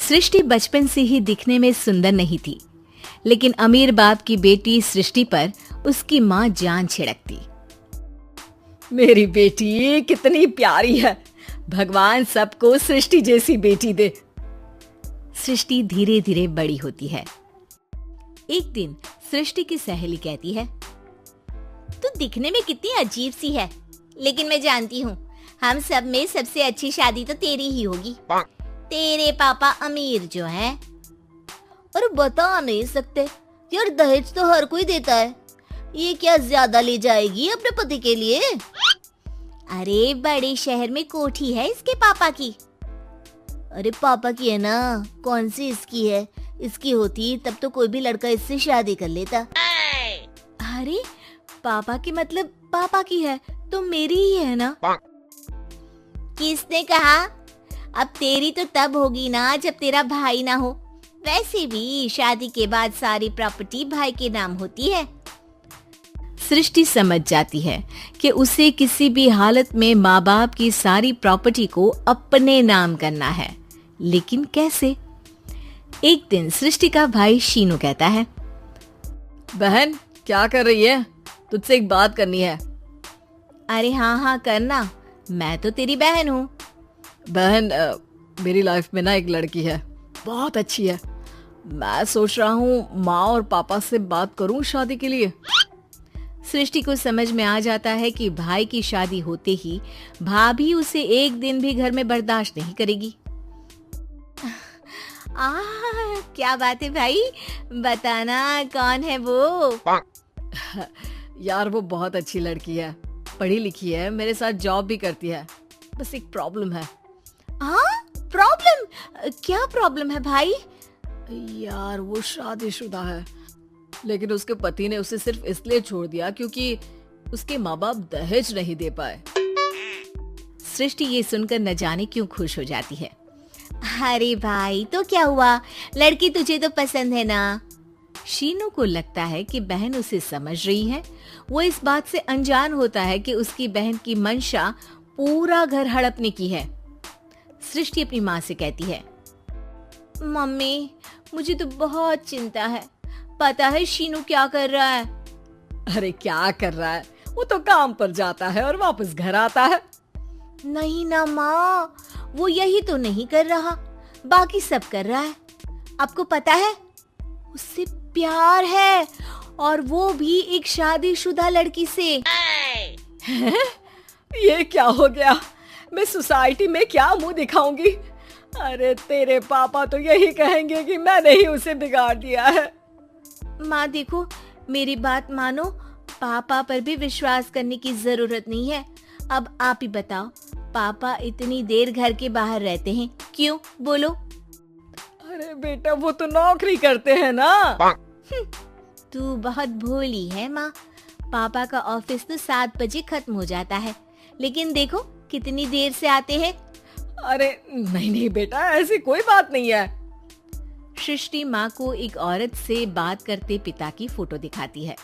सृष्टि बचपन से ही दिखने में सुंदर नहीं थी, लेकिन अमीर बाप की बेटी सृष्टि पर उसकी माँ जान छिड़कती। मेरी बेटी कितनी प्यारी है, भगवान सबको सृष्टि जैसी बेटी दे। सृष्टि धीरे धीरे बड़ी होती है। एक दिन सृष्टि की सहेली कहती है, तू दिखने में कितनी अजीब सी है, लेकिन मैं जानती हूँ हम सब में सबसे अच्छी शादी तो तेरी ही होगी। तेरे पापा अमीर जो हैं। और बता नहीं सकते यार, दहेज तो हर कोई देता है, ये क्या ज्यादा ले जाएगी अपने पति के लिए? अरे बड़े शहर में कोठी है इसके पापा की। अरे पापा की है ना, कौन सी इसकी है? इसकी होती तब तो कोई भी लड़का इससे शादी कर लेता। अरे पापा की मतलब पापा की है तो मेरी ही है ना? किसने कहा? अब तेरी तो तब होगी ना जब तेरा भाई ना हो। वैसे भी शादी के बाद सारी प्रॉपर्टी भाई के नाम होती है। सृष्टि समझ जाती है कि उसे किसी भी हालत में माँ बाप की सारी प्रॉपर्टी को अपने नाम करना है, लेकिन कैसे? एक दिन सृष्टि का भाई शीनू कहता है, बहन क्या कर रही है? तुझसे एक बात करनी है। अरे हाँ करना, मैं तो तेरी बहन हूँ। बहन मेरी लाइफ में ना एक लड़की है, बहुत अच्छी है। मैं सोच रहा हूँ माँ और पापा से बात करूँ शादी के लिए। सृष्टि को समझ में आ जाता है कि भाई की शादी होते ही भाभी उसे एक दिन भी घर में बर्दाश्त नहीं करेगी। क्या बात है भाई, बताना कौन है वो? यार वो बहुत अच्छी लड़की है, पढ़ी लिखी है, मेरे साथ जॉब भी करती है। बस एक प्रॉब्लम है। प्रॉब्लम? क्या प्रॉब्लम है भाई? यार वो शादीशुदा है, लेकिन उसके पति ने उसे सिर्फ इसलिए छोड़ दिया क्योंकि उसके माँ बाप दहेज नहीं दे पाए। सृष्टि ये सुनकर न जाने क्यों खुश हो जाती है। अरे भाई तो क्या हुआ, लड़की तुझे तो पसंद है ना? शीनू को लगता है कि बहन उसे समझ रही है। वो इस बात से अनजान होता है कि उसकी बहन की मंशा पूरा घर हड़पने की है। सृष्टि अपनी माँ से कहती है, मम्मी मुझे तो बहुत चिंता है। पता है शीनू क्या कर रहा है? अरे क्या कर रहा है, वो तो काम पर जाता है और वापस घर आता है। नहीं ना माँ, वो यही तो नहीं कर रहा, बाकी सब कर रहा है। आपको पता है उससे प्यार है, और वो भी एक शादीशुदा लड़की से। ये क्या हो गया? मैं सोसाइटी में क्या मुंह दिखाऊंगी? अरे तेरे पापा तो यही कहेंगे कि मैंने ही उसे बिगाड़ दिया है। माँ देखो, मेरी बात मानो, पापा पर भी विश्वास करने की जरूरत नहीं है। अब आप ही बताओ, पापा इतनी देर घर के बाहर रहते हैं क्यों? बोलो। अरे बेटा वो तो नौकरी करते हैं ना। तू बहुत भोली है माँ। पापा का ऑफिस तो 7 बजे खत्म हो जाता है, लेकिन देखो कितनी देर से आते हैं। अरे नहीं बेटा, ऐसी कोई बात नहीं है। सृष्टि माँ को एक औरत से बात करते पिता की फोटो दिखाती है।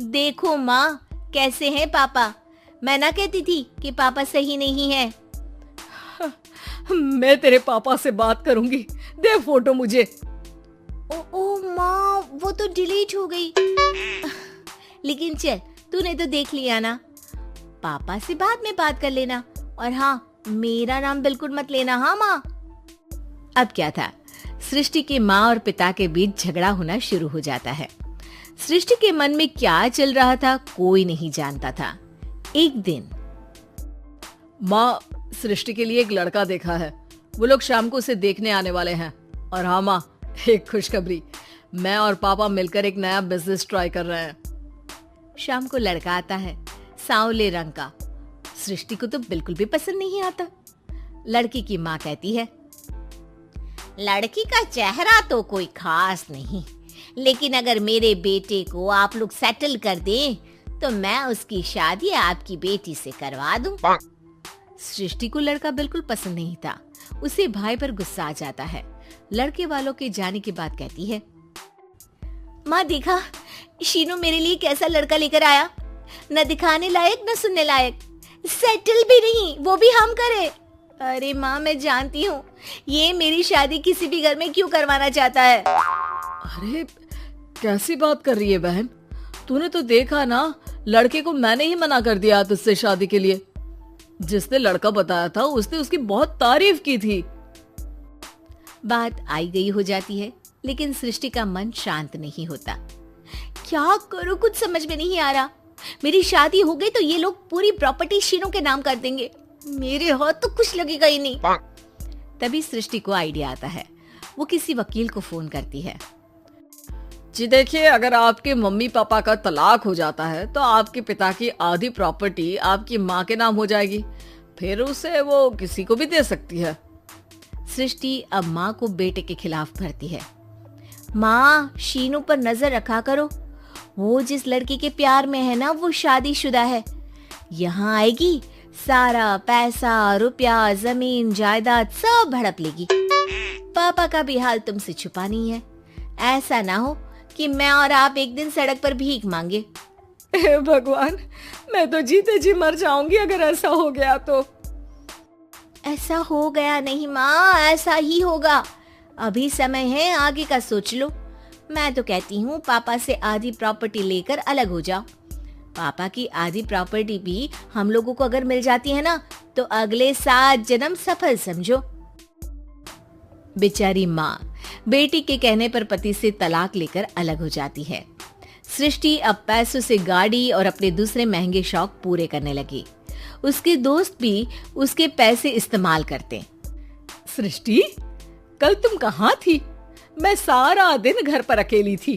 देखो माँ कैसे हैं पापा, मैं ना कहती थी कि पापा सही नहीं है। मैं तेरे पापा से बात करूंगी, दे फोटो मुझे। ओ माँ, वो तो डिलीट हो गई। लेकिन चल, तूने तो देख लिया ना, पापा से बाद में बात कर लेना। और हाँ, मेरा नाम बिल्कुल मत लेना। हाँ माँ। अब क्या था, सृष्टि के माँ और पिता के बीच झगड़ा होना शुरू हो जाता है। सृष्टि के मन में क्या चल रहा था कोई नहीं जानता था। एक दिन, माँ सृष्टि के लिए एक लड़का देखा है, वो लोग शाम को उसे देखने आने वाले हैं। और हाँ माँ, एक खुशखबरी, मैं और पापा मिलकर एक नया बिजनेस ट्राई कर रहे हैं। शाम को लड़का आता है, सांवले रंग का। सृष्टि को तो बिल्कुल भी पसंद नहीं आता। लड़की की माँ कहती है, लड़की का चेहरा तो कोई खास नहीं, लेकिन अगर मेरे बेटे को आप लोग सेटल कर दें तो मैं उसकी शादी आपकी बेटी से करवा दूं। सृष्टि को लड़का बिल्कुल पसंद नहीं था। उसे भाई पर गुस्सा आ जाता है। लड़के वालों के जाने के बाद कहती है, माँ देखा शीनू मेरे लिए कैसा लड़का लेकर आया, न दिखाने लायक न सुनने लायक, सेटल भी नहीं, वो भी हम करे। अरे माँ, मैं जानती हूँ ये मेरी शादी किसी भी घर में क्यों करवाना चाहता है। अरे कैसी बात कर रही है बहन, तूने तो देखा ना, लड़के को मैंने ही मना कर दिया तुझसे शादी के लिए। जिसने लड़का बताया था उसने उसकी बहुत तारीफ की थी। बात आई गई हो जाती है, लेकिन सृष्टि का मन शांत नहीं होता। क्या करूं, कुछ समझ में नहीं आ रहा। मेरी शादी हो गई तो ये लोग पूरी प्रॉपर्टी शीनू के नाम कर देंगे। मेरे हाथ तो कुछ लगेगा ही नहीं। तभी सृष्टि को आइडिया आता है। वो किसी वकील को फोन करती है। जी देखिए, अगर आपके मम्मी पापा का तलाक हो जाता है तो आपके पिता की आधी प्रॉपर्टी आपकी माँ के नाम हो जाएगी, फिर उसे वो किसी को भी दे सकती है। सृष्टि अब माँ को बेटे के खिलाफ भरती है। माँ, शीनू पर नजर रखा करो। वो जिस लड़की के प्यार में है ना, वो शादीशुदा है। यहाँ आएगी, सारा पैसा, रुपया, जमीन, जायदाद सब हड़प लेगी। पापा का भी हाल तुमसे छुपा नहीं है। ऐसा ना हो कि मैं और आप एक दिन सड़क पर भीख मांगे। हे भगवान, मैं तो जीते जी मर जाऊंगी अगर ऐसा हो गया तो। ऐसा हो गया नहीं माँ, ऐसा ही होगा। अभी समय है, आगे का सोच लो। मैं तो कहती हूँ पापा से आधी प्रॉपर्टी लेकर अलग हो जाओ। पापा की आधी प्रॉपर्टी भी हम लोगों को अगर मिल जाती है ना, तो अगले 7 जन्म सफल समझो। बेचारी माँ बेटी के कहने पर पति से तलाक लेकर अलग हो जाती है। सृष्टि अब पैसों से गाड़ी और अपने दूसरे महंगे शौक पूरे करने लगी। उसके दोस्त भी उसके पैसे इस्तेमाल करते। सृष्टि, कल तुम कहाँ थी? मैं सारा दिन घर पर अकेली थी।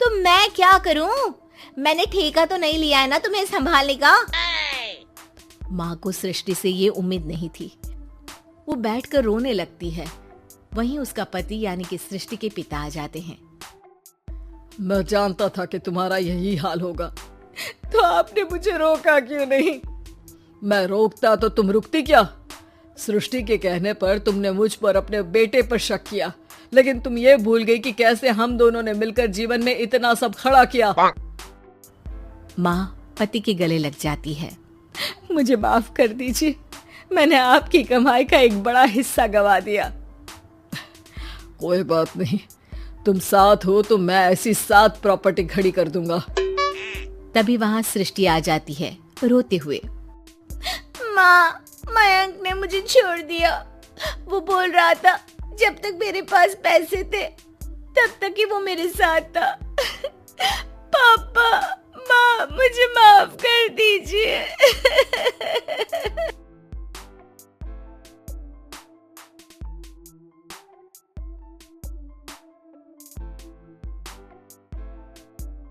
तो मैं क्या करूं? मैंने ठेका तो नहीं लिया है ना तुम्हें संभालने का। माँ को सृष्टि से ये उम्मीद नहीं थी। वो बैठकर रोने लगती है। वहीं उसका पति यानी कि सृष्टि के पिता आ जाते हैं। मैं जानता था कि तुम्हारा यही हाल होगा, तो आपने मुझे रोका क्यों नहीं? मैं रोकता तो तुम रुकती क्या? सृष्टि के कहने पर तुमने मुझ पर अपने बेटे पर शक किया, लेकिन तुम ये भूल गई कि कैसे हम दोनों ने मिलकर जीवन में इतना सब खड़ा किया। माँ पति के गले लग जाती है। मुझे माफ कर दीजिए, मैंने आपकी कमाई का एक बड़ा हिस्सा गवा दिया। कोई बात नहीं, तुम साथ हो तो मैं ऐसी 7 प्रॉपर्टी खड़ी कर दूंगा। तभी वहां सृष्टि आ जाती है रोते हुए। माँ, मयंक ने मुझे छोड़ दिया। वो बोल रहा था जब तक मेरे पास पैसे थे तब तक ही वो मेरे साथ था। पापा, माँ, मुझे माफ कर दीजिए।